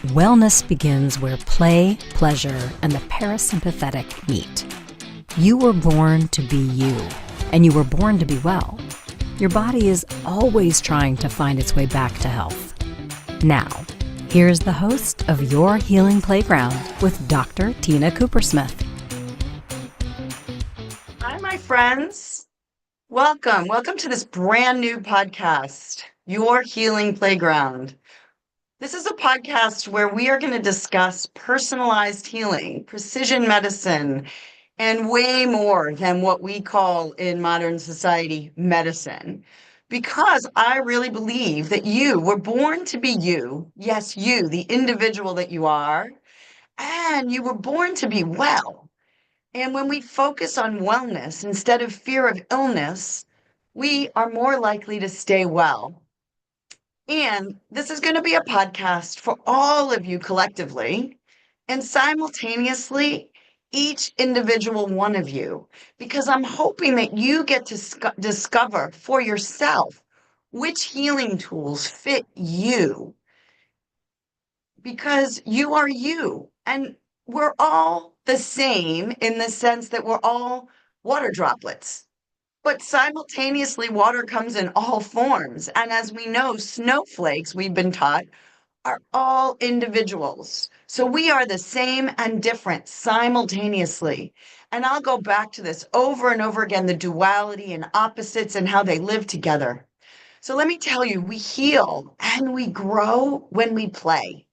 Wellness begins where play, pleasure, and the parasympathetic meet. You were born to be you, and you were born to be well. Your body is always trying to find its way back to health. Now, here's the host of Your Healing Playground with Dr. Tina Coopersmith. Hi, my friends. Welcome to this brand new podcast, Your Healing Playground. This is a podcast where we are going to discuss personalized healing, precision medicine, and way more than what we call in modern society medicine. Because I really believe that you were born to be you. Yes, you, the individual that you are, and you were born to be well. And when we focus on wellness instead of fear of illness, we are more likely to stay well. And this is going to be a podcast for all of you collectively and simultaneously each individual one of you, because I'm hoping that you get to discover for yourself which healing tools fit you, because you are you. And we're all the same in the sense that we're all water droplets. But simultaneously, water comes in all forms. And as we know, snowflakes, we've been taught, are all individuals. So we are the same and different simultaneously. And I'll go back to this over and over again, the duality and opposites and how they live together. So let me tell you, we heal and we grow when we play.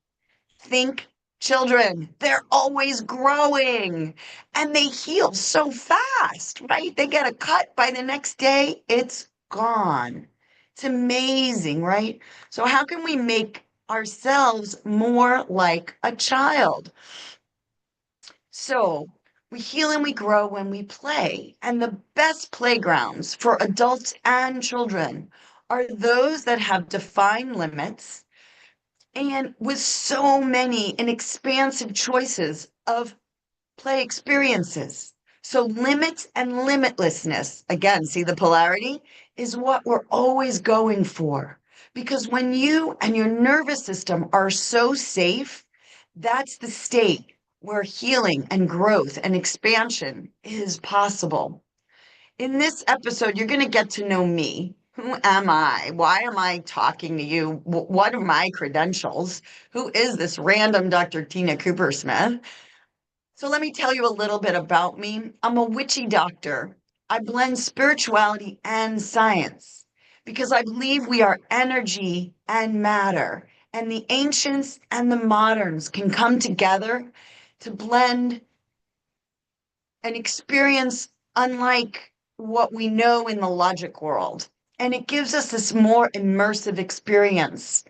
Think children, they're always growing and they heal so fast, right? They get a cut, by the next day, it's gone. It's amazing, right? So how can we make ourselves more like a child? So we heal and we grow when we play. And the best playgrounds for adults and children are those that have defined limits, and with so many and expansive choices of play experiences. So limits and limitlessness, again, see the polarity, is what we're always going for. Because when you and your nervous system are so safe, that's the state where healing and growth and expansion is possible. In this episode, you're going to get to know me. Who am I? Why am I talking to you? What are my credentials? Who is this random Dr. Tina Coopersmith? So let me tell you a little bit about me. I'm a witchy doctor. I blend spirituality and science because I believe we are energy and matter, and the ancients and the moderns can come together to blend an experience unlike what we know in the logic world. And it gives us this more immersive experience.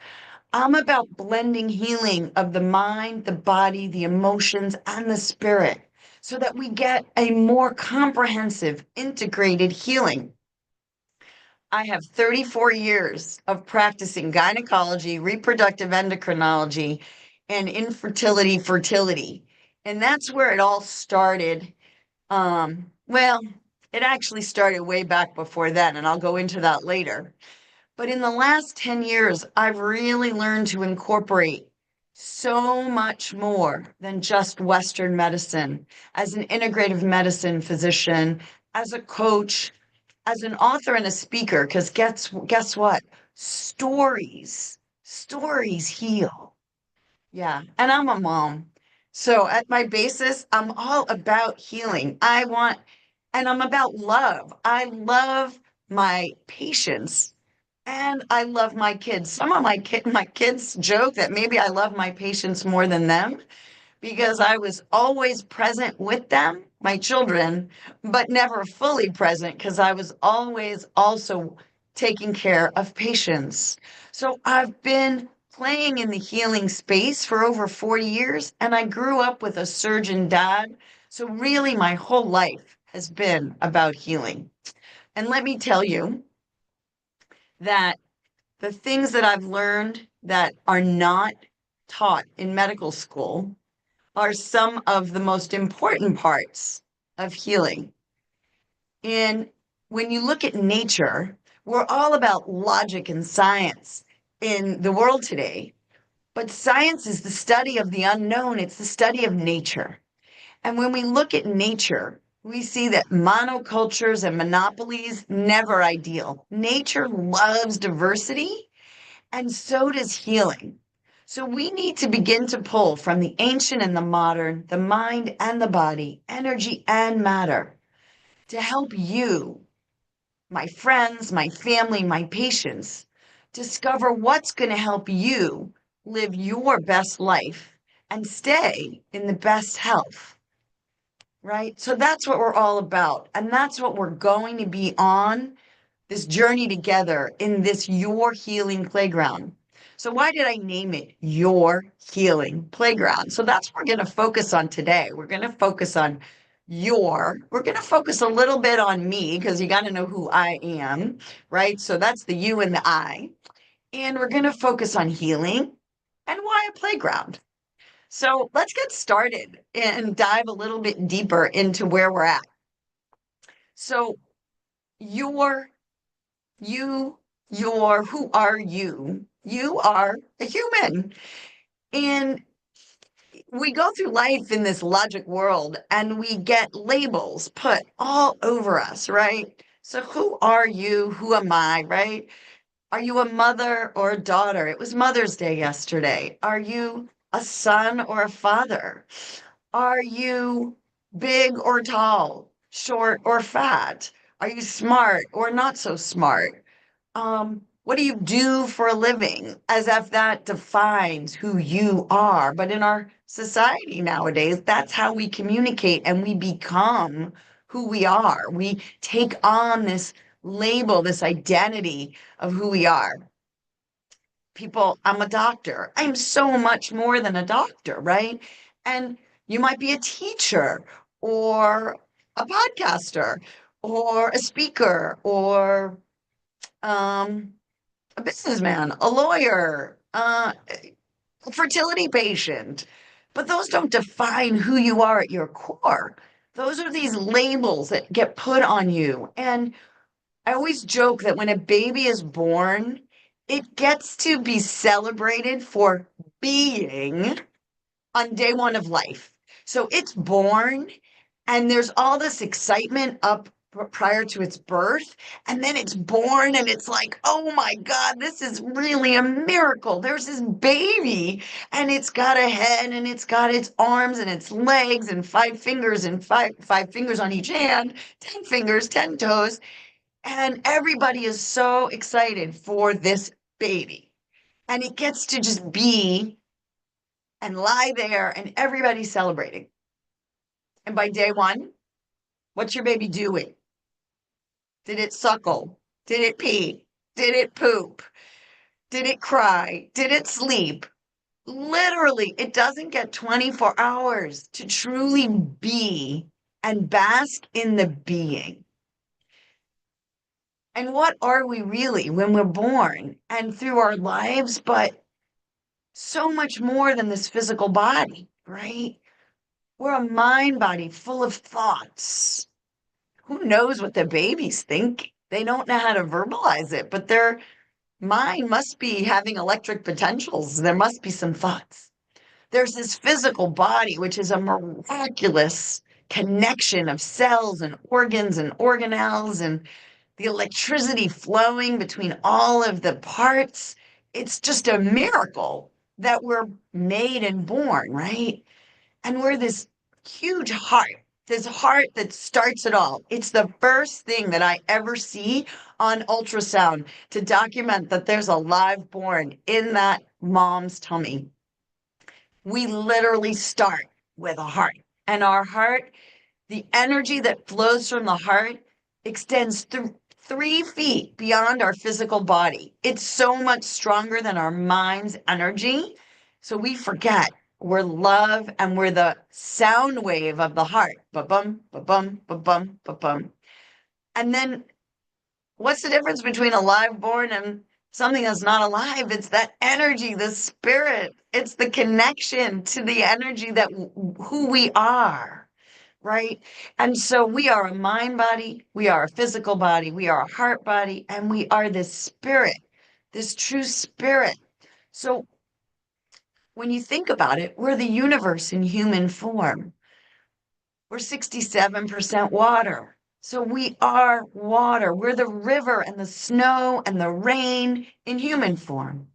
I'm about blending healing of the mind, the body, the emotions, and the spirit so that we get a more comprehensive, integrated healing. I have 34 years of practicing gynecology, reproductive endocrinology, and infertility, fertility. And that's where it all started. Well, it actually started way back before then, and I'll go into that later. But in the last 10 years, I've really learned to incorporate so much more than just Western medicine as an integrative medicine physician, as a coach, as an author and a speaker, because guess what? Stories heal. Yeah, and I'm a mom. So at my basis, I'm all about healing. And I'm about love. I love my patients and I love my kids. Some of my kids joke that maybe I love my patients more than them because I was always present with them, my children, but never fully present because I was always also taking care of patients. So I've been playing in the healing space for over 40 years, and I grew up with a surgeon dad. So really, my whole life has been about healing. And let me tell you that the things that I've learned that are not taught in medical school are some of the most important parts of healing. And when you look at nature, we're all about logic and science in the world today. But science is the study of the unknown. It's the study of nature. And when we look at nature, we see that monocultures and monopolies never ideal. Nature loves diversity, and so does healing. So we need to begin to pull from the ancient and the modern, the mind and the body, energy and matter, to help you, my friends, my family, my patients, discover what's going to help you live your best life and stay in the best health. Right? So that's what we're all about. And that's what we're going to be on this journey together in this Your Healing Playground. So why did I name it Your Healing Playground? So that's what we're going to focus on today. We're going to focus on we're going to focus a little bit on me because you got to know who I am, right? So that's the you and the I. And we're going to focus on healing and why a playground. So let's get started and dive a little bit deeper into where we're at. So who are you? You are a human. And we go through life in this logic world and we get labels put all over us, right? So who are you? Who am I, right? Are you a mother or a daughter? It was Mother's Day yesterday. Are you a son or a father? Are you big or tall, short or fat? Are you smart or not so smart? What do you do for a living? As if that defines who you are. But in our society nowadays, that's how we communicate and we become who we are. We take on this label, this identity of who we are. People, I'm a doctor. I'm so much more than a doctor, right? And you might be a teacher or a podcaster or a speaker or a businessman, a lawyer, a fertility patient. But those don't define who you are at your core. Those are these labels that get put on you. And I always joke that when a baby is born, it gets to be celebrated for being on day one of life. So it's born, and there's all this excitement up prior to its birth. And then it's born, and it's like, oh my God, this is really a miracle. There's this baby, and it's got a head, and it's got its arms, and its legs, and five fingers, and five fingers on each hand, 10 fingers, 10 toes. And everybody is so excited for this baby. And it gets to just be and lie there, and everybody's celebrating. And by day one, what's your baby doing? Did it suckle? Did it pee? Did it poop? Did it cry? Did it sleep? Literally, it doesn't get 24 hours to truly be and bask in the being. And what are we really when we're born and through our lives, but so much more than this physical body, right? We're a mind body full of thoughts. Who knows what the babies think? They don't know how to verbalize it, but their mind must be having electric potentials. There must be some thoughts. There's this physical body, which is a miraculous connection of cells and organs and organelles and the electricity flowing between all of the parts. It's just a miracle that we're made and born, right? And we're this huge heart, this heart that starts it all. It's the first thing that I ever see on ultrasound to document that there's a live born in that mom's tummy. We literally start with a heart. And our heart, the energy that flows from the heart extends through 3 feet beyond our physical body. It's so much stronger than our mind's energy. So we forget we're love and we're the sound wave of the heart. Ba-bum, ba-bum, ba-bum, ba-bum. And then what's the difference between a live born and something that's not alive? It's that energy, the spirit. It's the connection to the energy that who we are. Right? And so we are a mind body, we are a physical body, we are a heart body, and we are this spirit, this true spirit. So When you think about it, we're the universe in human form. We're 67% water. So we are water. We're the river and the snow and the rain in human form.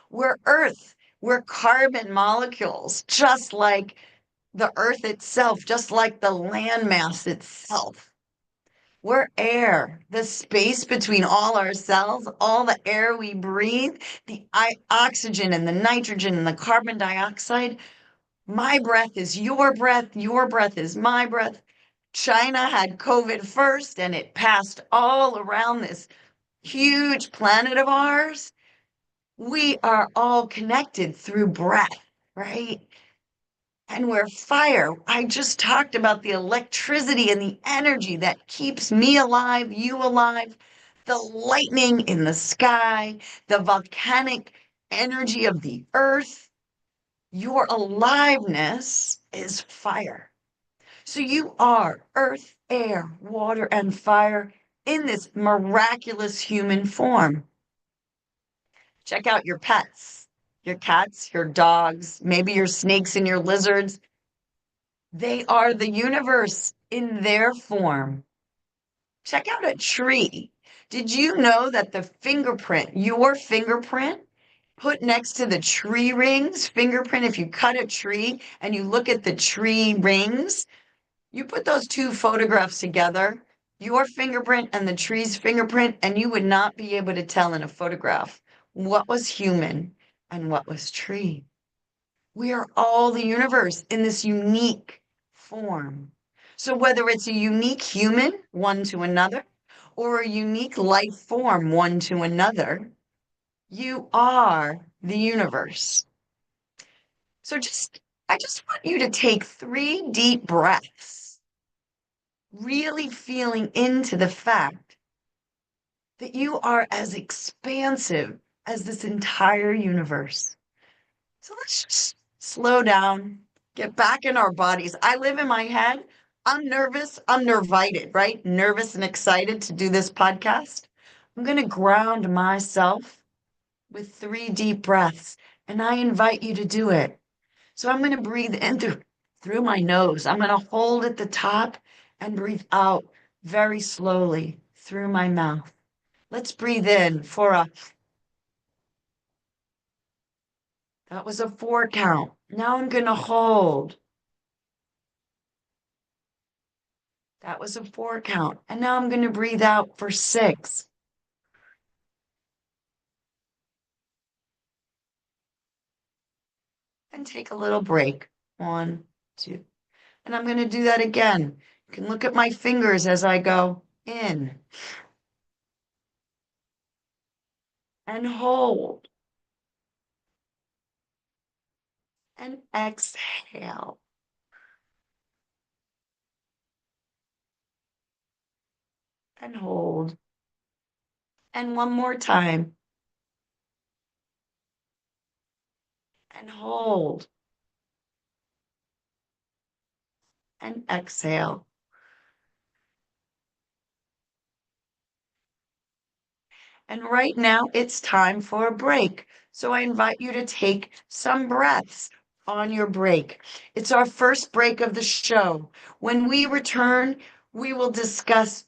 We're earth. We're carbon molecules, just like the earth itself, just like the landmass itself. We're air, the space between all our cells, all the air we breathe, the oxygen and the nitrogen and the carbon dioxide. My breath is your breath is my breath. China had COVID first and it passed all around this huge planet of ours. We are all connected through breath, right? And we're fire. I just talked about the electricity and the energy that keeps me alive, you alive, the lightning in the sky, the volcanic energy of the earth. Your aliveness is fire. So you are earth, air, water, and fire in this miraculous human form. Check out your pets, your cats, your dogs, maybe your snakes and your lizards. They are the universe in their form. Check out a tree. Did you know that the fingerprint, your fingerprint, put next to the tree rings fingerprint, if you cut a tree and you look at the tree rings, you put those two photographs together, your fingerprint and the tree's fingerprint, and you would not be able to tell in a photograph what was human and what was tree. We are all the universe in this unique form. So whether it's a unique human, one to another, or a unique life form, one to another, you are the universe. So I just want you to take 3 deep breaths, really feeling into the fact that you are as expansive as this entire universe. So let's just slow down, get back in our bodies. I live in my head. I'm nervous. I'm nervited, right? Nervous and excited to do this podcast. I'm going to ground myself with 3 deep breaths, and I invite you to do it. So I'm going to breathe in through my nose. I'm going to hold at the top and breathe out very slowly through my mouth. Let's breathe in for that was a 4 count. Now I'm going to hold. That was a 4 count. And now I'm going to breathe out for 6. And take a little break. 1, 2. And I'm going to do that again. You can look at my fingers as I go in. And hold. And exhale. And hold. And one more time. And hold. And exhale. And right now it's time for a break. So I invite you to take some breaths on your break. It's our first break of the show. When we return, we will discuss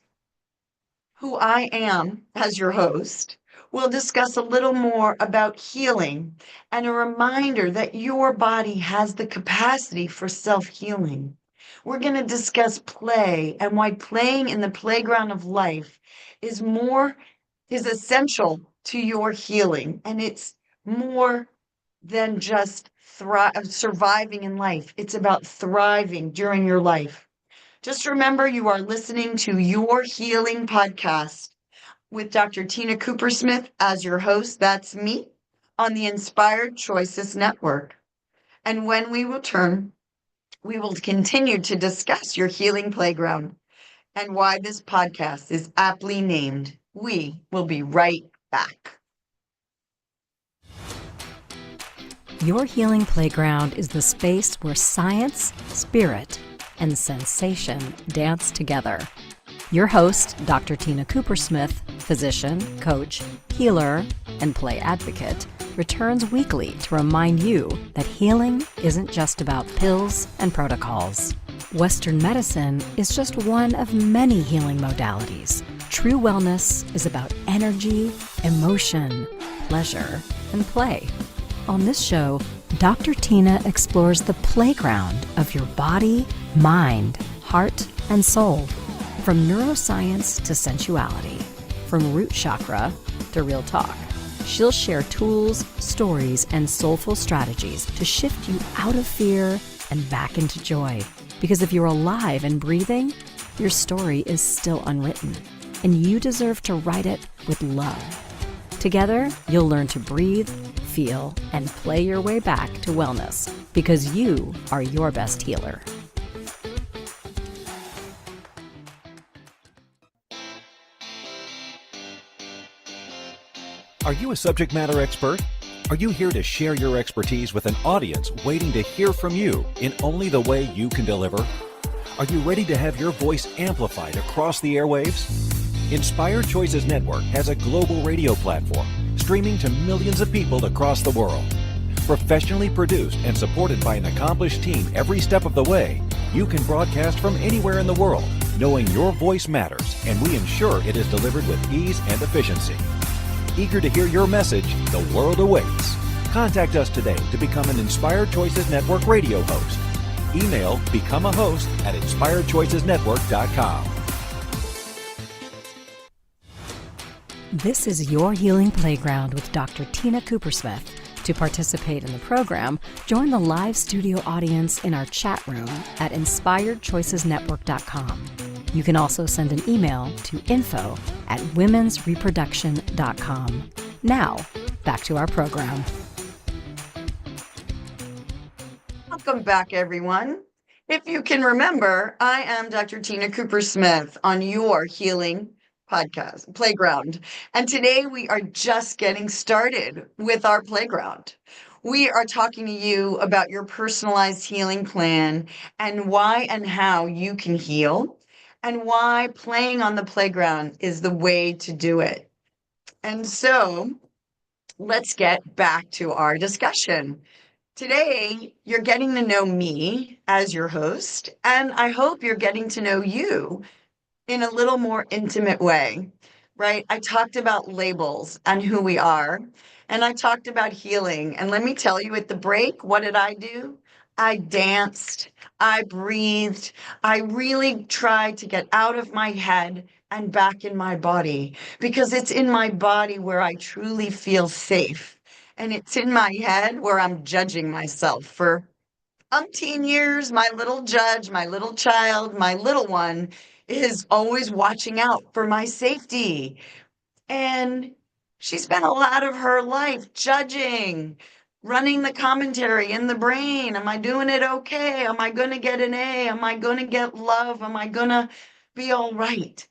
who I am as your host. We'll discuss a little more about healing and a reminder that your body has the capacity for self-healing. We're going to discuss play and why playing in the playground of life is essential to your healing. And it's more than just surviving in life. It's about thriving during your life. Just remember, you are listening to Your Healing Podcast with Dr. Tina Coopersmith as your host. That's me on the Inspired Choices Network. And when we return, we will continue to discuss your healing playground and why this podcast is aptly named. We will be right back. Your Healing Playground is the space where science, spirit, and sensation dance together. Your host, Dr. Tina Coopersmith, physician, coach, healer, and play advocate, returns weekly to remind you that healing isn't just about pills and protocols. Western medicine is just one of many healing modalities. True wellness is about energy, emotion, pleasure, and play. On this show, Dr. Tina explores the playground of your body, mind, heart, and soul. From neuroscience to sensuality, from root chakra to real talk. She'll share tools, stories, and soulful strategies to shift you out of fear and back into joy. Because if you're alive and breathing, your story is still unwritten, and you deserve to write it with love. Together, you'll learn to breathe, feel, and play your way back to wellness, because you are your best healer. Are you a subject matter expert? Are you here to share your expertise with an audience waiting to hear from you in only the way you can deliver? Are you ready to have your voice amplified across the airwaves? Inspired Choices Network has a global radio platform streaming to millions of people across the world. Professionally produced and supported by an accomplished team every step of the way, you can broadcast from anywhere in the world, knowing your voice matters, and we ensure it is delivered with ease and efficiency. Eager to hear your message, the world awaits. Contact us today to become an Inspired Choices Network radio host. Email become a host at inspiredchoicesnetwork.com. This is your healing playground with Dr. Tina Koopersmith. To participate in the program, join the live studio audience in our chat room at inspiredchoicesnetwork.com. You can also send an email to info@womensreproduction.com. Now, back to our program. Welcome back, everyone. If you can remember, I am Dr. Tina Coopersmith on your healing podcast, Playground. And today we are just getting started with our playground. We are talking to you about your personalized healing plan and why and how you can heal, and why playing on the playground is the way to do it. And so let's get back to our discussion. Today, you're getting to know me as your host, and I hope you're getting to know you in a little more intimate way, right? I talked about labels and who we are, and I talked about healing. And let me tell you, at the break, what did I do? I danced, I breathed, I really tried to get out of my head and back in my body, because it's in my body where I truly feel safe. And it's in my head where I'm judging myself for umpteen years. My little judge, my little child, my little one is always watching out for my safety. And she spent a lot of her life judging, running the commentary in the brain. Am I doing it okay? Am I going to get an A? Am I going to get love? Am I going to be all right?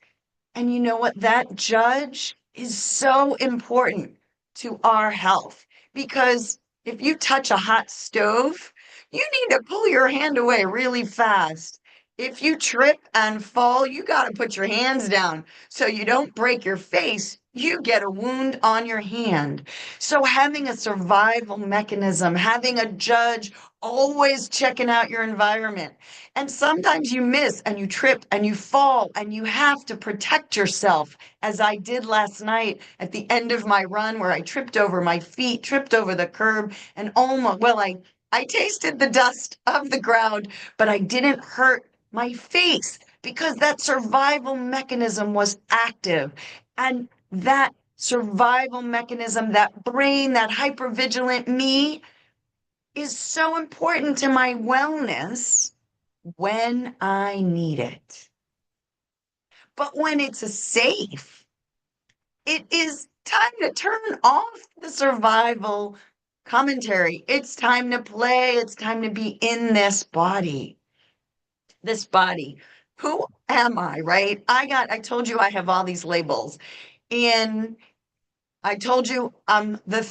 And you know what? That judge is so important to our health, because if you touch a hot stove, you need to pull your hand away really fast. If you trip and fall, you got to put your hands down so you don't break your face. You get a wound on your hand. So having a survival mechanism, having a judge, always checking out your environment. And sometimes you miss and you trip and you fall and you have to protect yourself, as I did last night at the end of my run, where I tripped over my feet, tripped over the curb, and almost, well, I tasted the dust of the ground, but I didn't hurt my face because that survival mechanism was active. And that survival mechanism, that brain, that hypervigilant me, is so important to my wellness when I need it. But when it's safe, it is time to turn off the survival commentary. It's time to play. It's time to be in this body. This body. Who am I, right? I told you I have all these labels. And I told you I'm the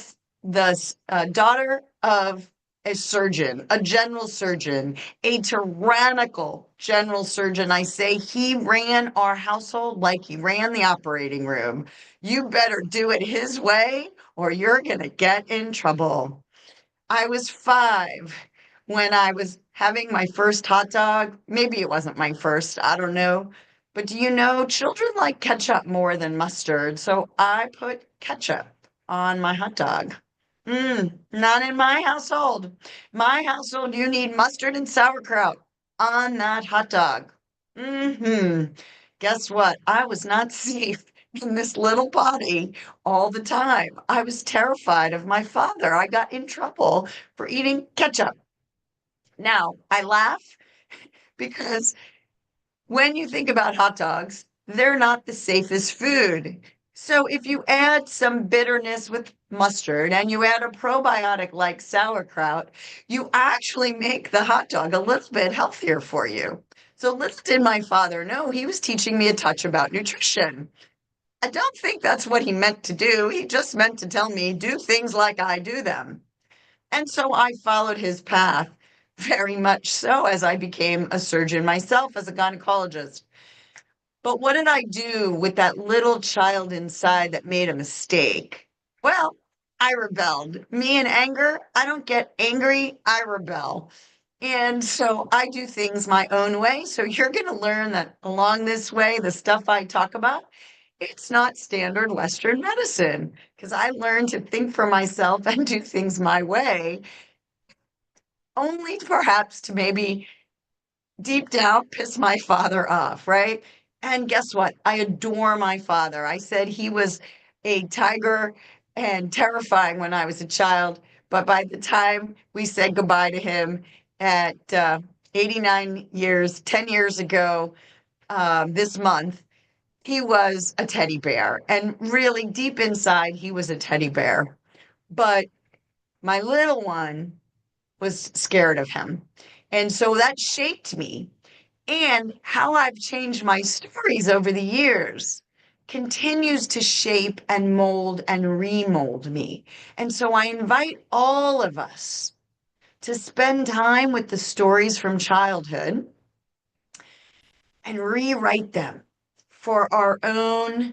daughter of a surgeon, a general surgeon, a tyrannical general surgeon. I say he ran our household like he ran the operating room. You better do it his way or you're going to get in trouble. I was 5 when I was having my first hot dog. Maybe it wasn't my first, I don't know. But do you know, children like ketchup more than mustard. So I put ketchup on my hot dog. Not in my household. My household, you need mustard and sauerkraut on that hot dog. Guess what? I was not safe in this little body all the time. I was terrified of my father. I got in trouble for eating ketchup. Now, I laugh because when you think about hot dogs, they're not the safest food. So if you add some bitterness with mustard and you add a probiotic like sauerkraut, you actually make the hot dog a little bit healthier for you. So little did my father know, he was teaching me a touch about nutrition. I don't think that's what he meant to do. He just meant to tell me, do things like I do them. And so I followed his path very much so as I became a surgeon myself as a gynecologist. But what did I do with that little child inside that made a mistake? Well, I rebelled. Me in anger, I don't get angry, I rebel. And so I do things my own way. So you're going to learn that along this way, the stuff I talk about, it's not standard Western medicine because I learned to think for myself and do things my way, only perhaps to maybe deep down piss my father off, right? And guess what? I adore my father. I said he was a tiger and terrifying when I was a child. But by the time we said goodbye to him at 89 years, 10 years ago, this month, he was a teddy bear. And really deep inside, he was a teddy bear. But my little one was scared of him. And so that shaped me. And how I've changed my stories over the years continues to shape and mold and remold me. And so I invite all of us to spend time with the stories from childhood and rewrite them for our own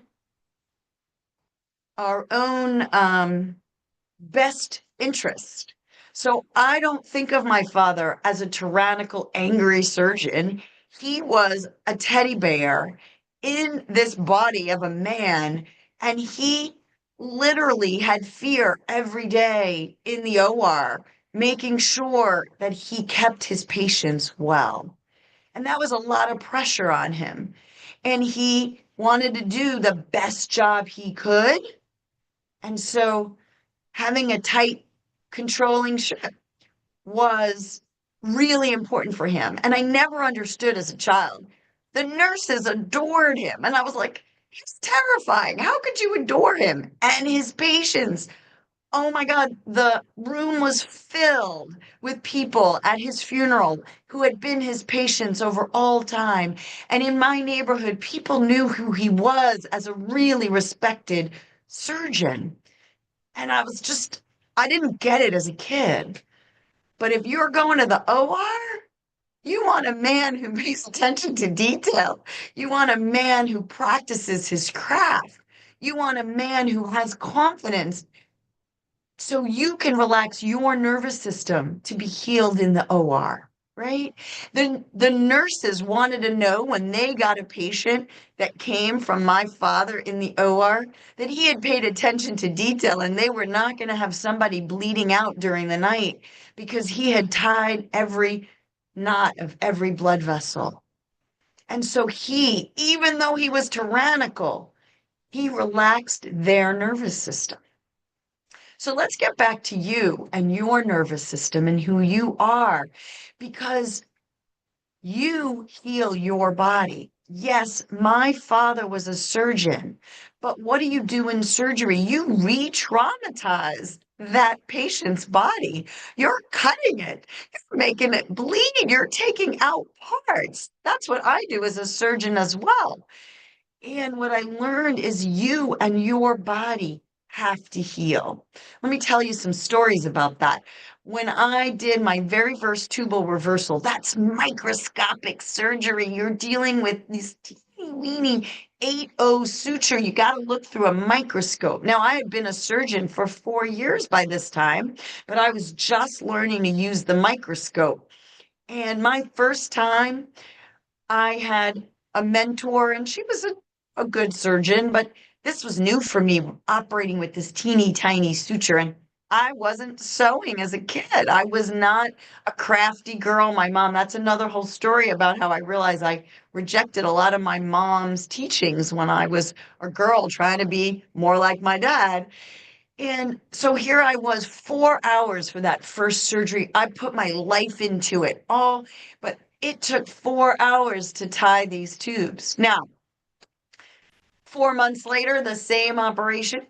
best interest. So I don't think of my father as a tyrannical, angry surgeon. He was a teddy bear in this body of a man, and he literally had fear every day in the OR, making sure that he kept his patients well. And that was a lot of pressure on him. And he wanted to do the best job he could. And so having a tight, controlling ship was really important for him. And I never understood as a child. The nurses adored him. And I was like, he's terrifying. How could you adore him? And his patients. Oh my God, the room was filled with people at his funeral who had been his patients over all time. And in my neighborhood, people knew who he was as a really respected surgeon. And I didn't get it as a kid. But if you're going to the OR, you want a man who pays attention to detail. You want a man who practices his craft. You want a man who has confidence so you can relax your nervous system to be healed in the OR, right? The nurses wanted to know when they got a patient that came from my father in the OR that he had paid attention to detail and they were not going to have somebody bleeding out during the night because he had tied every knot of every blood vessel. And so he, even though he was tyrannical, he relaxed their nervous system. So let's get back to you and your nervous system and who you are, because you heal your body. Yes, my father was a surgeon, but what do you do in surgery? You re-traumatize that patient's body. You're cutting it, you're making it bleed, you're taking out parts. That's what I do as a surgeon as well. And what I learned is you and your body have to heal. Let me tell you some stories about that. When I did my very first tubal reversal, that's microscopic surgery. You're dealing with these teeny weeny 8-0 suture. You got to look through a microscope. Now, I had been a surgeon for 4 years by this time, but I was just learning to use the microscope. And my first time, I had a mentor, and she was a good surgeon, but this was new for me, operating with this teeny tiny suture. And I wasn't sewing as a kid. I was not a crafty girl. My mom, that's another whole story about how I realized I rejected a lot of my mom's teachings when I was a girl, trying to be more like my dad. And so here I was, 4 hours for that first surgery. I put my life into it all, but it took 4 hours to tie these tubes. Now, 4 months later, the same operation,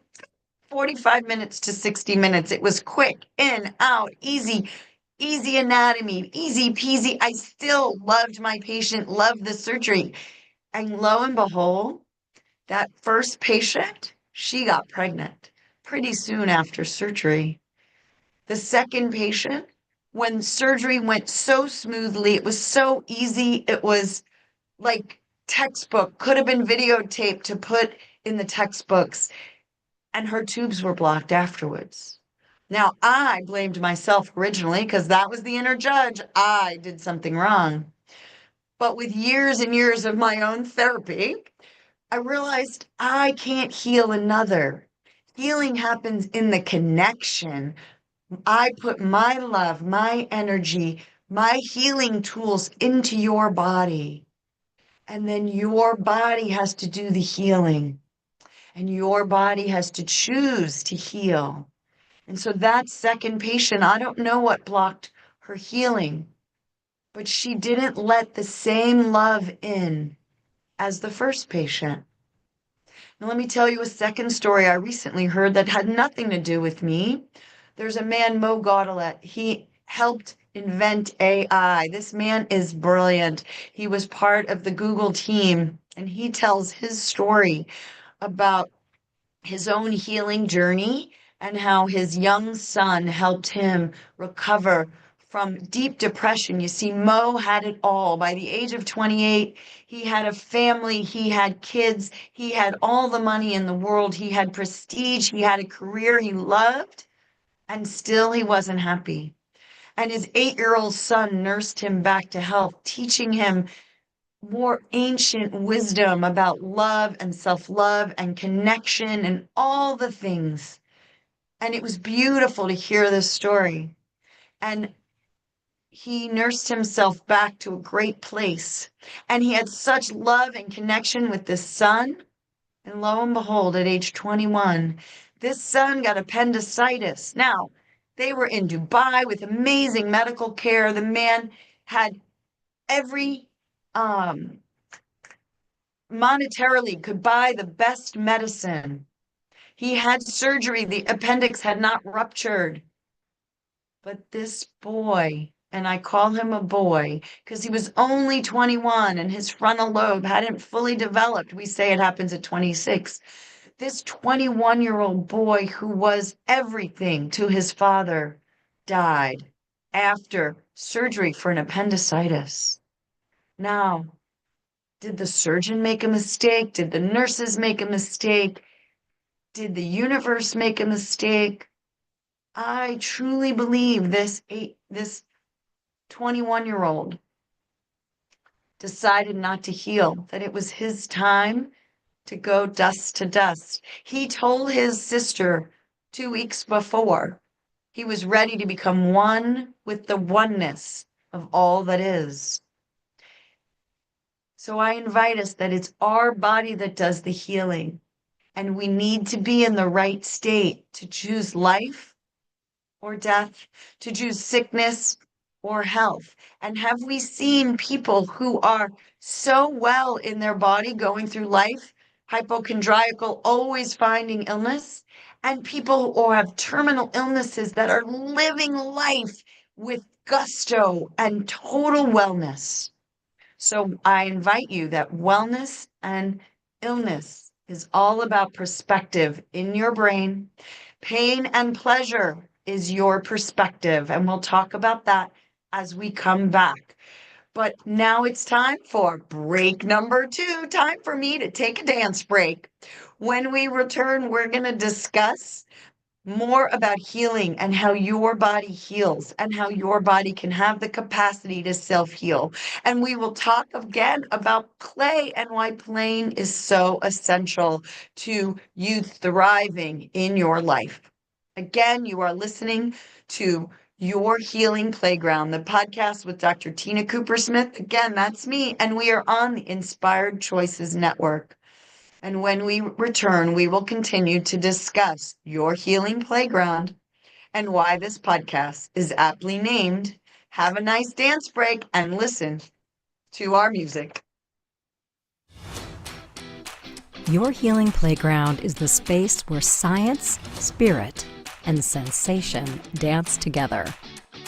45 minutes to 60 minutes. It was quick, in, out, easy, easy anatomy, easy peasy. I still loved my patient, loved the surgery. And lo and behold, that first patient, she got pregnant pretty soon after surgery. The second patient, when surgery went so smoothly, it was so easy, it was like textbook, could have been videotaped to put in the textbooks, and her tubes were blocked afterwards. Now, I blamed myself originally because that was the inner judge. I did something wrong. But with years and years of my own therapy, I realized I can't heal another. Healing happens in the connection. I put my love, my energy, my healing tools into your body. And then your body has to do the healing. And your body has to choose to heal. And so that second patient, I don't know what blocked her healing, but she didn't let the same love in as the first patient. Now, let me tell you a second story I recently heard that had nothing to do with me. There's a man, Mo Gaudelet. He helped invent AI. This man is brilliant. He was part of the Google team, and he tells his story about his own healing journey and how his young son helped him recover from deep depression. You see, Mo had it all. By the age of 28, he had a family, he had kids, he had all the money in the world, he had prestige, he had a career he loved, and still he wasn't happy. And his 8-year-old son nursed him back to health, teaching him more ancient wisdom about love and self-love and connection and all the things. And it was beautiful to hear this story. And he nursed himself back to a great place. And he had such love and connection with this son. And lo and behold, at age 21, this son got appendicitis. Now, they were in Dubai with amazing medical care. The man had every monetarily could buy the best medicine. He had surgery. The appendix had not ruptured. But this boy, and I call him a boy because he was only 21 and his frontal lobe hadn't fully developed. We say it happens at 26. This 21-year-old boy who was everything to his father died after surgery for an appendicitis. Now, did the surgeon make a mistake? Did the nurses make a mistake? Did the universe make a mistake? I truly believe this 21-year-old decided not to heal, that it was his time to go dust to dust. He told his sister 2 weeks before he was ready to become one with the oneness of all that is. So I invite us that it's our body that does the healing, and we need to be in the right state to choose life or death, to choose sickness or health. And have we seen people who are so well in their body going through life, hypochondriacal, always finding illness, and people who have terminal illnesses that are living life with gusto and total wellness? So I invite you that wellness and illness is all about perspective in your brain. Pain and pleasure is your perspective, and we'll talk about that as we come back. But now it's time for break number 2, time for me to take a dance break. When we return, we're going to discuss more about healing and how your body heals and how your body can have the capacity to self-heal. And we will talk again about play and why playing is so essential to you thriving in your life. Again, you are listening to Your Healing Playground, the podcast with Dr. Tina Coopersmith. Again, that's me, and we are on the Inspired Choices Network. And when we return, we will continue to discuss Your Healing Playground and why this podcast is aptly named. Have a nice dance break and listen to our music. Your Healing Playground is the space where science, spirit, and sensation dance together.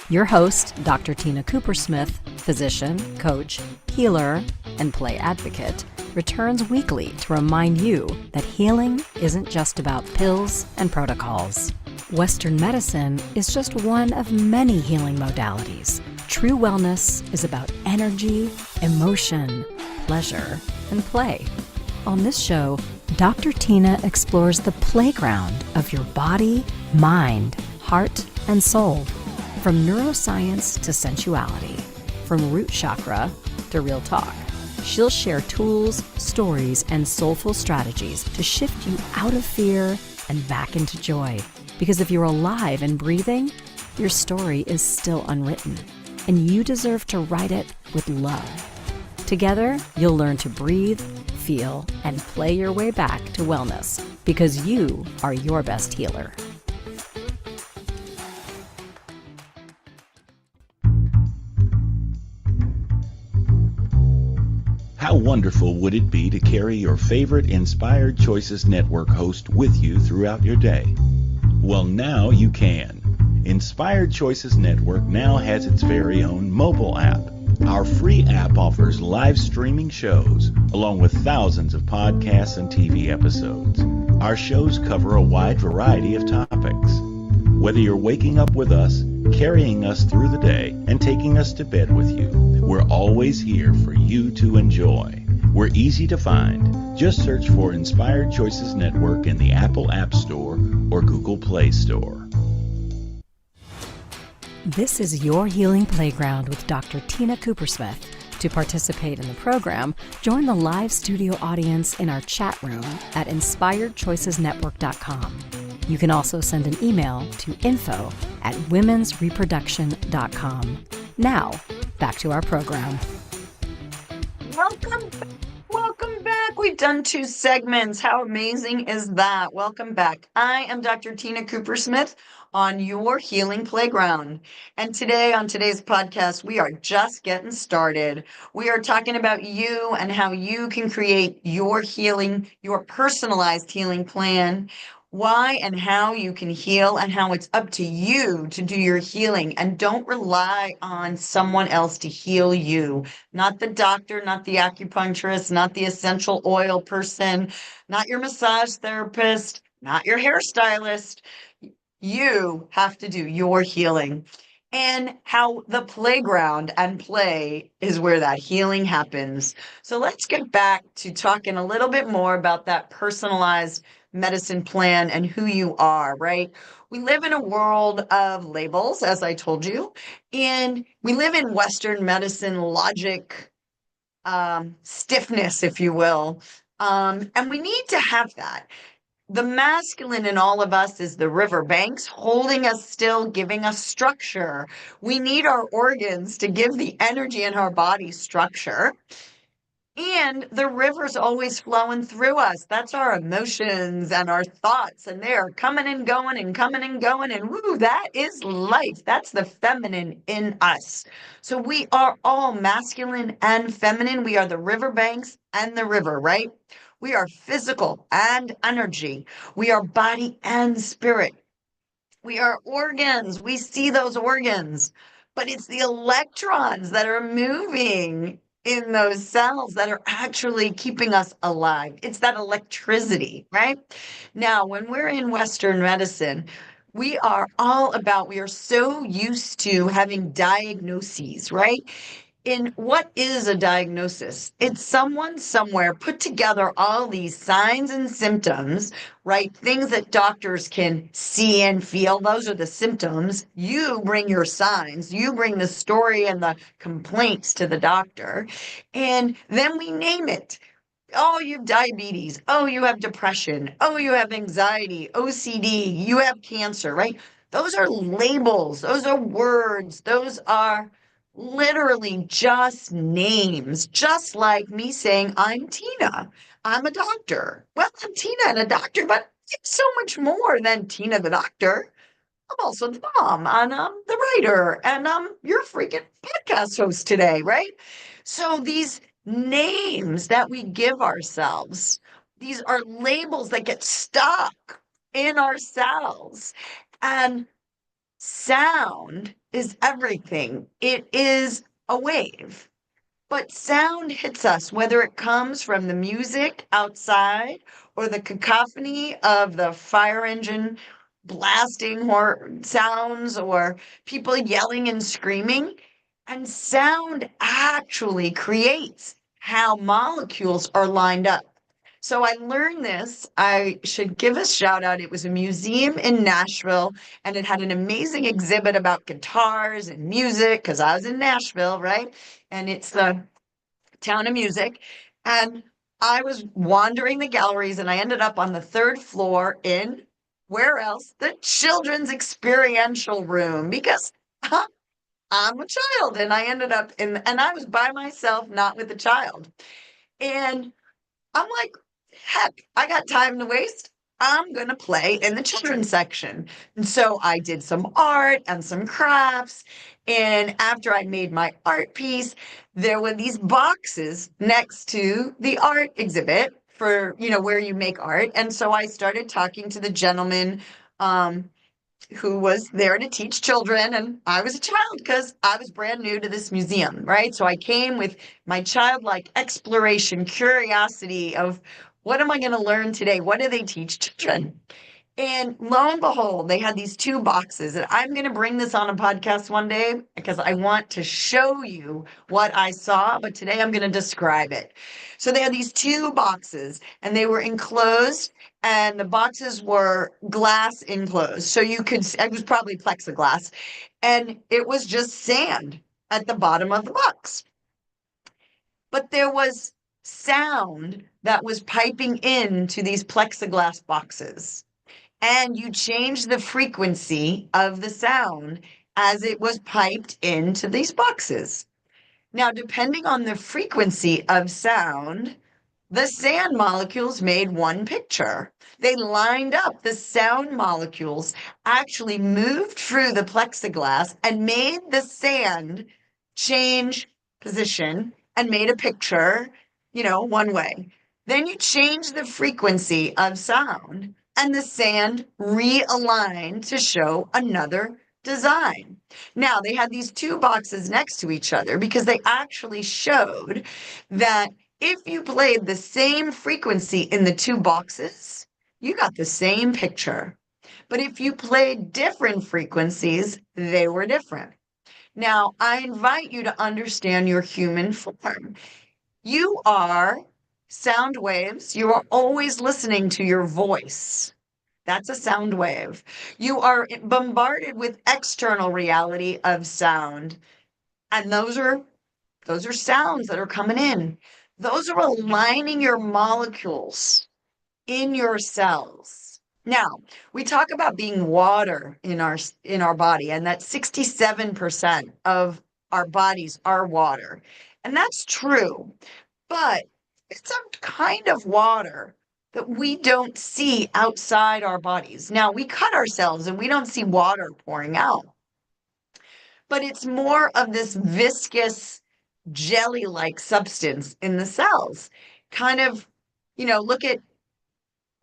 Your host, Dr. Tina Coopersmith, physician, coach, healer, and play advocate, returns weekly to remind you that healing isn't just about pills and protocols. Western medicine is just one of many healing modalities. True wellness is about energy, emotion, pleasure, and play. On this show, Dr. Tina explores the playground of your body, mind, heart, and soul. From neuroscience to sensuality, from root chakra to real talk. She'll share tools, stories, and soulful strategies to shift you out of fear and back into joy. Because if you're alive and breathing, your story is still unwritten, and you deserve to write it with love. Together, you'll learn to breathe, feel, and play your way back to wellness, because you are your best healer. How wonderful would it be to carry your favorite Inspired Choices Network host with you throughout your day? Well, now you can. Inspired Choices Network now has its very own mobile app. Our free app offers live streaming shows, along with thousands of podcasts and TV episodes. Our shows cover a wide variety of topics. Whether you're waking up with us, carrying us through the day, and taking us to bed with you, we're always here for you to enjoy. We're easy to find. Just search for Inspired Choices Network in the Apple App Store or Google Play Store. This is Your Healing Playground with Dr. Tina Coopersmith. To participate in the program, join the live studio audience in our chat room at inspiredchoicesnetwork.com. You can also send an email to info@womensreproduction.com. Now, back to our program. Welcome back. We've done 2 segments. How amazing is that? Welcome back. I am Dr. Tina Coopersmith on Your Healing Playground. And today, on today's podcast, we are just getting started. We are talking about you and how you can create your healing, your personalized healing plan. Why and how you can heal, and how it's up to you to do your healing, and don't rely on someone else to heal you. Not the doctor, not the acupuncturist, not the essential oil person, not your massage therapist, not your hairstylist. You have to do your healing. And how the playground and play is where that healing happens. So let's get back to talking a little bit more about that personalized medicine plan and who you are, right? We live in a world of labels, as I told you, and we live in Western medicine logic, stiffness, if you will. And we need to have that. The masculine in all of us is the riverbanks, holding us still, giving us structure. We need our organs to give the energy in our body structure. And the river's always flowing through us. That's our emotions and our thoughts. And they are coming and going and coming and going. And woo, that is life. That's the feminine in us. So we are all masculine and feminine. We are the riverbanks and the river, right? We are physical and energy. We are body and spirit. We are organs. We see those organs. But it's the electrons that are moving in those cells that are actually keeping us alive. It's that electricity, right? Now, when we're in Western medicine, we are so used to having diagnoses, right? In what is a diagnosis? It's someone somewhere put together all these signs and symptoms, right? Things that doctors can see and feel. Those are the symptoms. You bring your signs, you bring the story and the complaints to the doctor, and then we name it. Oh, you have diabetes. Oh, you have depression. Oh, you have anxiety, OCD, you have cancer, right? Those are labels. Those are words. Those are literally just names, just like me saying, I'm Tina. I'm a doctor. Well, I'm Tina and a doctor, but it's so much more than Tina the doctor. I'm also the mom, and I'm the writer, and I'm your freaking podcast host today, right? So these names that we give ourselves, these are labels that get stuck in our cells. And sound is everything. It is a wave. But sound hits us, whether it comes from the music outside or the cacophony of the fire engine blasting horn sounds or people yelling and screaming. And sound actually creates how molecules are lined up. So I learned this. I should give a shout out. It was a museum in Nashville, and it had an amazing exhibit about guitars and music because I was in Nashville, right? And it's the town of music. And I was wandering the galleries, and I ended up on the third floor in where else? The children's experiential room, because I'm a child, and I ended up and I was by myself, not with a child. And I'm like, heck, I got time to waste. I'm going to play in the children's section. And so I did some art and some crafts. And after I made my art piece, there were these boxes next to the art exhibit for, where you make art. And so I started talking to the gentleman who was there to teach children. And I was a child because I was brand new to this museum, right? So I came with my childlike exploration, curiosity of what am I going to learn today? What do they teach children? And lo and behold, they had these two boxes. And I'm going to bring this on a podcast one day because I want to show you what I saw. But today I'm going to describe it. So they had these two boxes and they were enclosed, and the boxes were glass enclosed. So it was probably plexiglass, and it was just sand at the bottom of the box. But there was sound that was piping into these plexiglass boxes. And you change the frequency of the sound as it was piped into these boxes. Now, depending on the frequency of sound, the sand molecules made one picture. They lined up. The sound molecules actually moved through the plexiglass and made the sand change position and made a picture, one way. Then you change the frequency of sound, and the sand realigned to show another design. Now, they had these two boxes next to each other because they actually showed that if you played the same frequency in the two boxes, you got the same picture. But if you played different frequencies, they were different. Now, I invite you to understand your human form. You are sound waves. You are always listening to your voice. That's a sound wave. You are bombarded with external reality of sound. And those are sounds that are coming in. Those are aligning your molecules in your cells. Now, we talk about being water in our body, and that 67% of our bodies are water. And that's true, but it's a kind of water that we don't see outside our bodies. Now, we cut ourselves and we don't see water pouring out, but it's more of this viscous jelly-like substance in the cells. Kind of, look at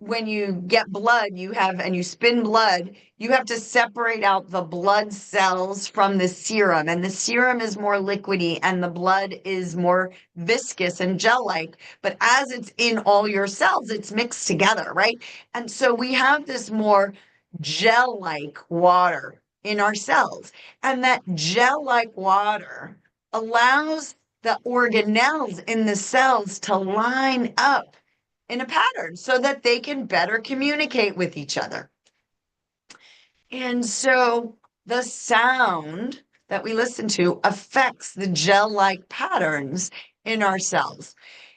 when you get blood, and you spin blood, you have to separate out the blood cells from the serum. And the serum is more liquidy and the blood is more viscous and gel-like. But as it's in all your cells, it's mixed together, right? And so we have this more gel-like water in our cells. And that gel-like water allows the organelles in the cells to line up in a pattern so that they can better communicate with each other. And so the sound that we listen to affects the gel-like patterns in our cells.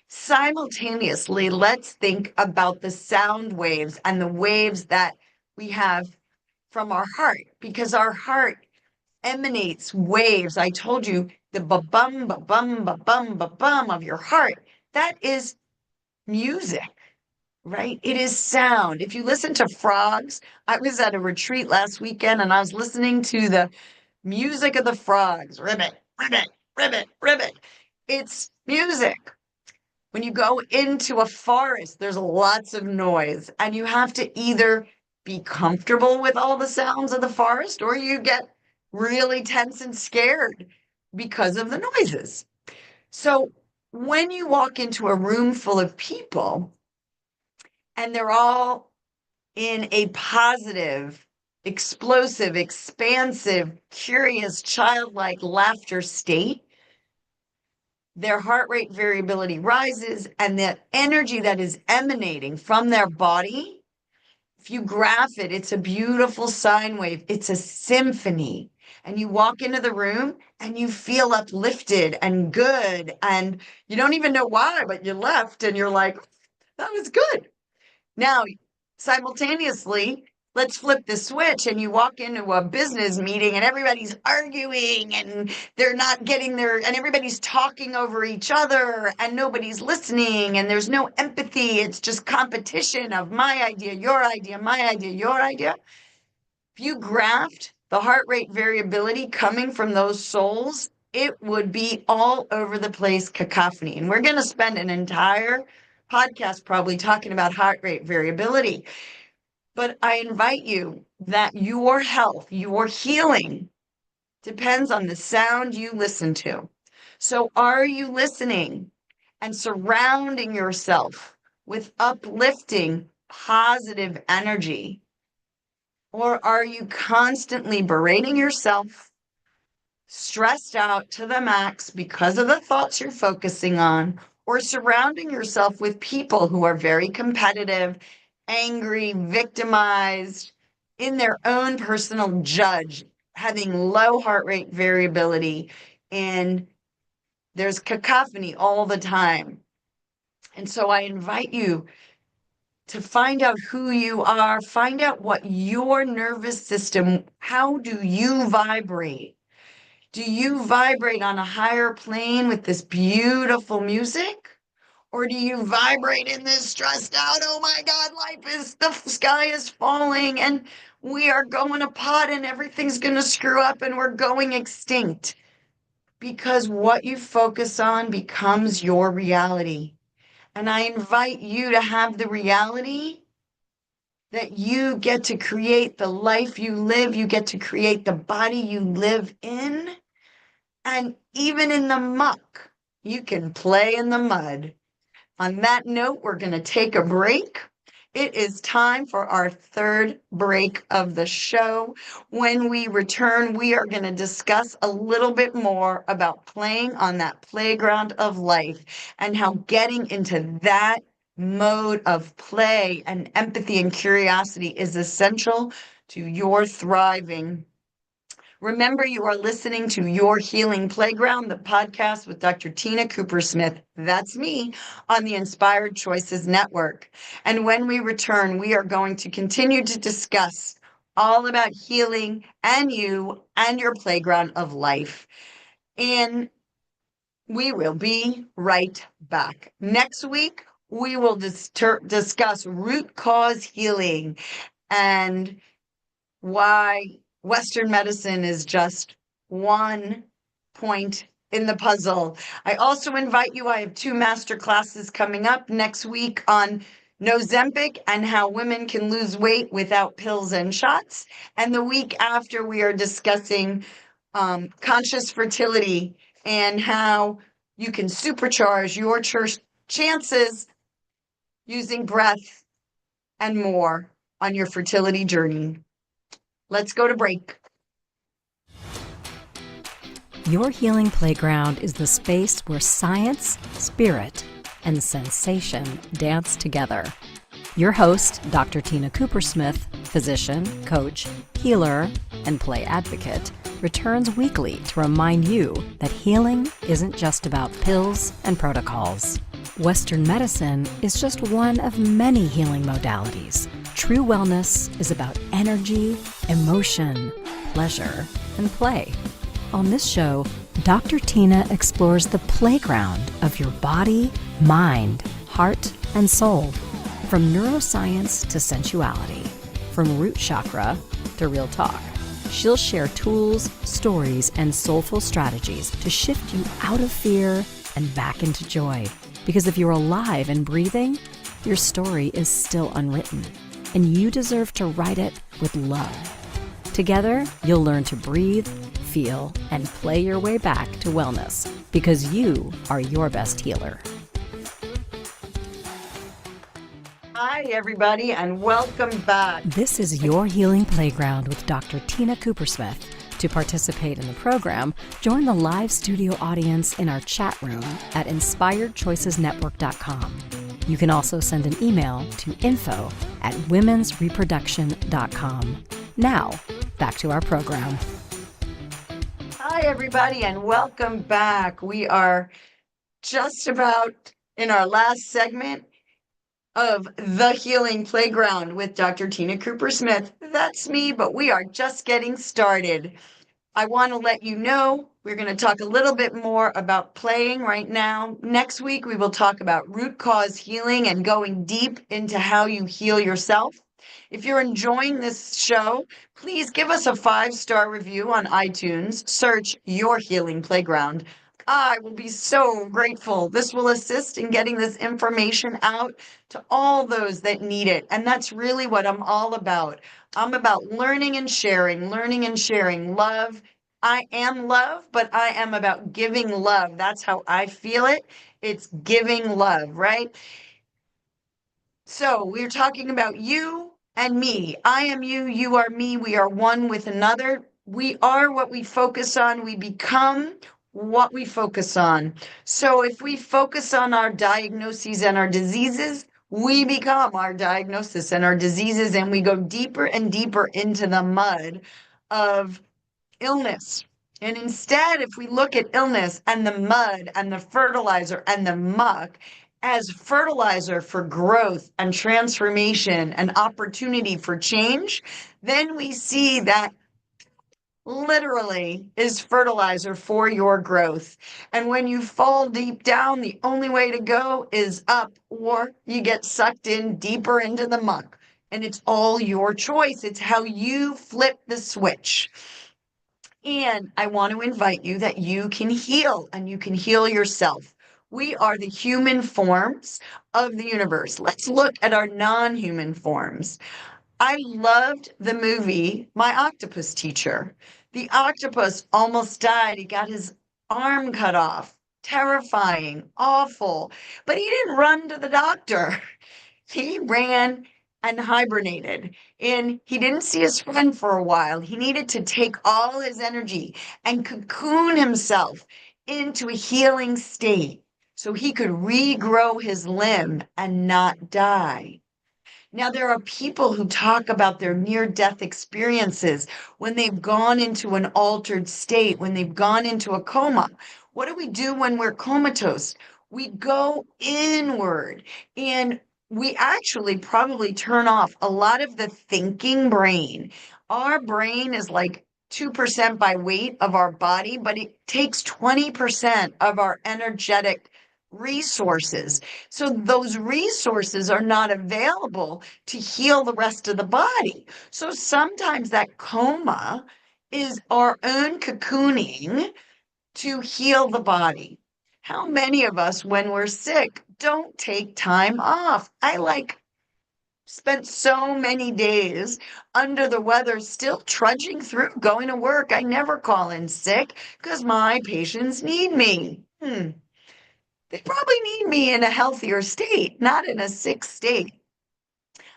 Simultaneously, let's think about the sound waves and the waves that we have from our heart, because our heart emanates waves. I told you the ba-bum, ba-bum, ba-bum, ba-bum of your heart, that is music, right? It is sound. If you listen to frogs, I was at a retreat last weekend and I was listening to the music of the frogs. Ribbit, ribbit, ribbit, ribbit. It's music. When you go into a forest, there's lots of noise, and you have to either be comfortable with all the sounds of the forest or you get really tense and scared because of the noises. So when you walk into a room full of people and they're all in a positive, explosive, expansive, curious, childlike laughter state, their heart rate variability rises, and the energy that is emanating from their body, if you graph it, it's a beautiful sine wave. It's a symphony. And you walk into the room and you feel uplifted and good, and you don't even know why, but you left and you're like, that was good. Now, simultaneously, let's flip the switch and you walk into a business meeting and everybody's arguing and they're not getting and everybody's talking over each other and nobody's listening and there's no empathy. It's just competition of my idea, your idea, my idea, your idea. If you graphed the heart rate variability coming from those souls, it would be all over the place cacophony. And we're going to spend an entire podcast probably talking about heart rate variability. But I invite you that your health, your healing depends on the sound you listen to. So are you listening and surrounding yourself with uplifting, positive energy? Or are you constantly berating yourself, stressed out to the max because of the thoughts you're focusing on, or surrounding yourself with people who are very competitive, angry, victimized, in their own personal judge, having low heart rate variability, and there's cacophony all the time. And so I invite you to find out who you are, find out what your nervous system, how do you vibrate? Do you vibrate on a higher plane with this beautiful music? Or do you vibrate in this stressed out, oh my God, the sky is falling and we are going to pot and everything's going to screw up and we're going extinct? Because what you focus on becomes your reality. And I invite you to have the reality that you get to create the life you live, you get to create the body you live in. And even in the muck, you can play in the mud. On that note, we're going to take a break. It is time for our third break of the show. When we return, we are going to discuss a little bit more about playing on that playground of life and how getting into that mode of play and empathy and curiosity is essential to your thriving. Remember, you are listening to Your Healing Playground, the podcast with Dr. Tina Coopersmith. That's me on the Inspired Choices Network. And when we return, we are going to continue to discuss all about healing and you and your playground of life. And we will be right back. Next week, we will discuss root cause healing and why Western medicine is just one point in the puzzle. I also invite you, I have 2 master classes coming up next week on Ozempic and how women can lose weight without pills and shots. And the week after, we are discussing conscious fertility and how you can supercharge your chances using breath and more on your fertility journey. Let's go to break. Your Healing Playground is the space where science, spirit, and sensation dance together. Your host, Dr. Tina Coopersmith, physician, coach, healer, and play advocate, returns weekly to remind you that healing isn't just about pills and protocols. Western medicine is just one of many healing modalities. True wellness is about energy, emotion, pleasure, and play. On this show, Dr. Tina explores the playground of your body, mind, heart, and soul. From neuroscience to sensuality, from root chakra to real talk. She'll share tools, stories, and soulful strategies to shift you out of fear and back into joy. Because if you're alive and breathing, your story is still unwritten, and you deserve to write it with love. Together, you'll learn to breathe, feel, and play your way back to wellness, because you are your best healer. Hi, everybody, and welcome back. This is Your Healing Playground with Dr. Tina Coopersmith. To participate in the program, join the live studio audience in our chat room at inspiredchoicesnetwork.com. You can also send an email to info@womensreproduction.com. Now, back to our program. Hi, everybody, and welcome back. We are just about in our last segment of The Healing Playground with Dr. Tina Coopersmith. That's me, but we are just getting started. I want to let you know we're going to talk a little bit more about playing right now. Next week, we will talk about root cause healing and going deep into how you heal yourself. If you're enjoying this show, please give us a 5-star review on iTunes. Search Your Healing Playground. I will be so grateful. This will assist in getting this information out to all those that need it. And that's really what I'm all about. I'm about learning and sharing love. I am love, but I am about giving love. That's how I feel it. It's giving love, right? So we're talking about you and me. I am you, you are me. We are one with another. We are what we focus on. We become what we focus on. So if we focus on our diagnoses and our diseases, we become our diagnosis and our diseases, and we go deeper and deeper into the mud of illness. And instead, if we look at illness and the mud and the fertilizer and the muck as fertilizer for growth and transformation and opportunity for change, then we see that literally is fertilizer for your growth. And when you fall deep down, the only way to go is up, or you get sucked in deeper into the muck. And it's all your choice. It's how you flip the switch. And I want to invite you that you can heal, and you can heal yourself. We are the human forms of the universe. Let's look at our non-human forms. I loved the movie My Octopus Teacher. The octopus almost died. He got his arm cut off. Terrifying, awful. But he didn't run to the doctor. He ran and hibernated. And he didn't see his friend for a while. He needed to take all his energy and cocoon himself into a healing state so he could regrow his limb and not die. Now, there are people who talk about their near-death experiences when they've gone into an altered state, when they've gone into a coma. What do we do when we're comatose? We go inward, and we actually probably turn off a lot of the thinking brain. Our brain is like 2% by weight of our body, but it takes 20% of our energetic resources. So those resources are not available to heal the rest of the body. So sometimes that coma is our own cocooning to heal the body. How many of us, when we're sick, don't take time off? I like spent so many days under the weather, still trudging through, going to work. I never call in sick because my patients need me. They probably need me in a healthier state, not in a sick state.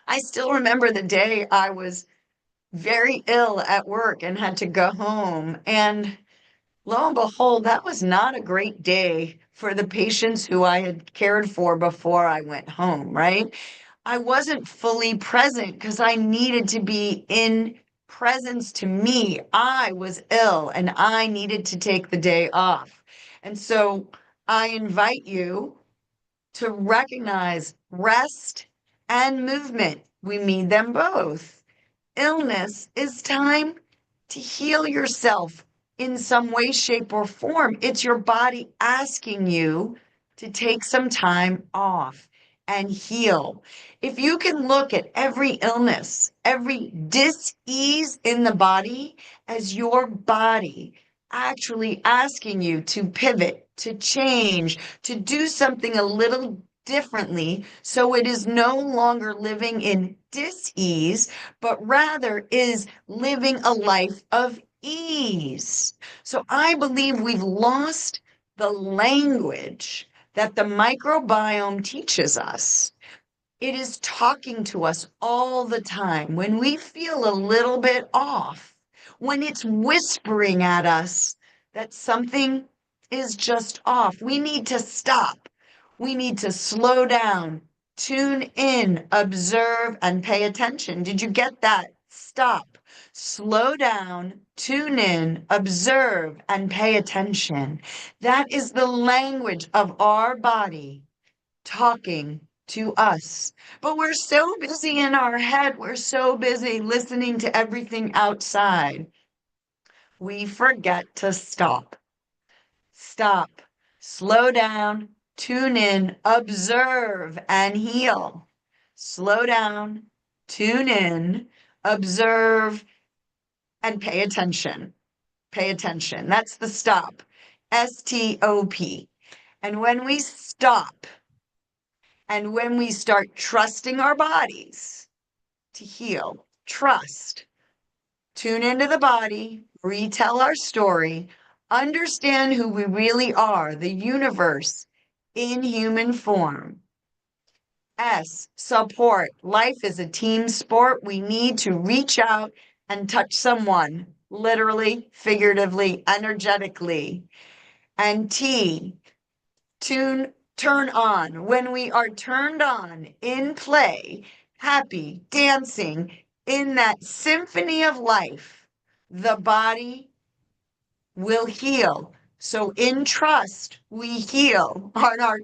I still remember the day I was very ill at work and had to go home. And lo and behold, that was not a great day for the patients who I had cared for before I went home, right? I wasn't fully present because I needed to be in presence to me. I was ill and I needed to take the day off. And so I invite you to recognize rest and movement. We need them both. Illness is time to heal yourself in some way, shape, or form. It's your body asking you to take some time off and heal. If you can look at every illness, every dis-ease in the body as your body actually asking you to pivot, to change, to do something a little differently, so it is no longer living in dis-ease, but rather is living a life of ease. So I believe we've lost the language that the microbiome teaches us. It is talking to us all the time. When we feel a little bit off, when it's whispering at us that something is just off, we need to stop. We need to slow down, tune in, observe, and pay attention. Did you get that? Stop, slow down, tune in, observe, and pay attention. That is the language of our body talking to us. But we're so busy in our head. We're so busy listening to everything outside. We forget to stop. Stop, slow down, tune in, observe, and heal. Slow down, tune in, observe, and pay attention. Pay attention. That's the stop. S-T-O-P. And when we stop, and when we start trusting our bodies to heal, trust, tune into the body, retell our story, understand who we really are, the universe in human form. S, support. Life is a team sport. We need to reach out and touch someone, literally, figuratively, energetically. And T, turn on. When we are turned on in play, happy, dancing, in that symphony of life, the body will heal. So in trust, we heal. On our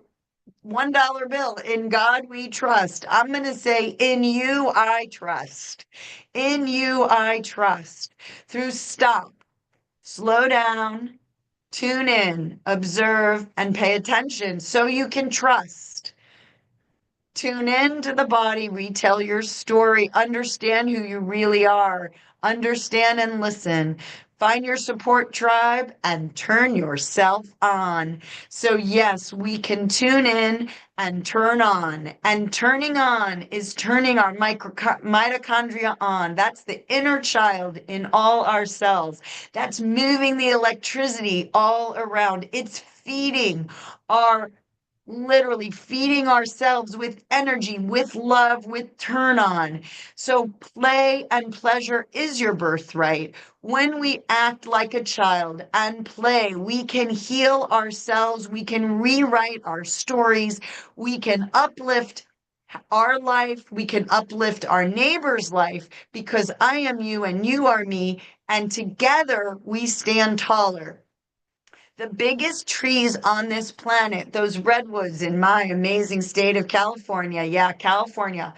$1 bill, in God we trust. I'm going to say, in you I trust. In you I trust. Through stop, slow down, tune in, observe, and pay attention so you can trust. Tune in to the body, retell your story, understand who you really are, understand and listen. Find your support tribe and turn yourself on. So yes, we can tune in and turn on. And turning on is turning our mitochondria on. That's the inner child in all our cells. That's moving the electricity all around. It's feeding literally feeding ourselves with energy, with love, with turn on. So play and pleasure is your birthright. When we act like a child and play, we can heal ourselves. We can rewrite our stories. We can uplift our life. We can uplift our neighbor's life because I am you and you are me. And together we stand taller. The biggest trees on this planet, those redwoods in my amazing state of California, yeah, California,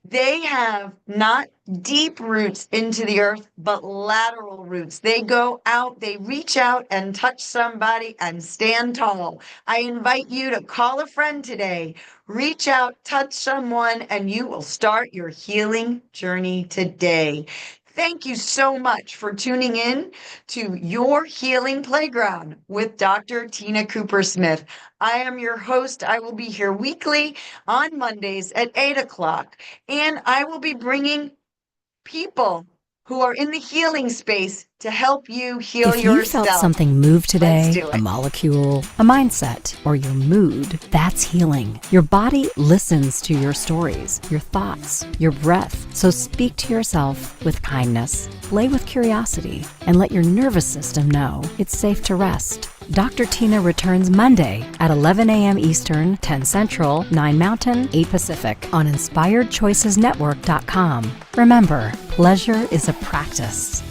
they have not deep roots into the earth, but lateral roots. They go out, they reach out and touch somebody and stand tall. I invite you to call a friend today, reach out, touch someone, and you will start your healing journey today. Thank you so much for tuning in to Your Healing Playground with Dr. Tina Coopersmith. I am your host. I will be here weekly on Mondays at 8 o'clock, and I will be bringing people who are in the healing space to help you heal If you yourself. felt something move Let's today, do it. a molecule, a mindset, or your mood, that's healing. Your body listens to your stories, your thoughts, your breath. So speak to yourself with kindness, play with curiosity, and let your nervous system know it's safe to rest. Dr. Tina returns Monday at 11 a.m. Eastern, 10 Central, 9 Mountain, 8 Pacific on InspiredChoicesNetwork.com. Remember, pleasure is a practice.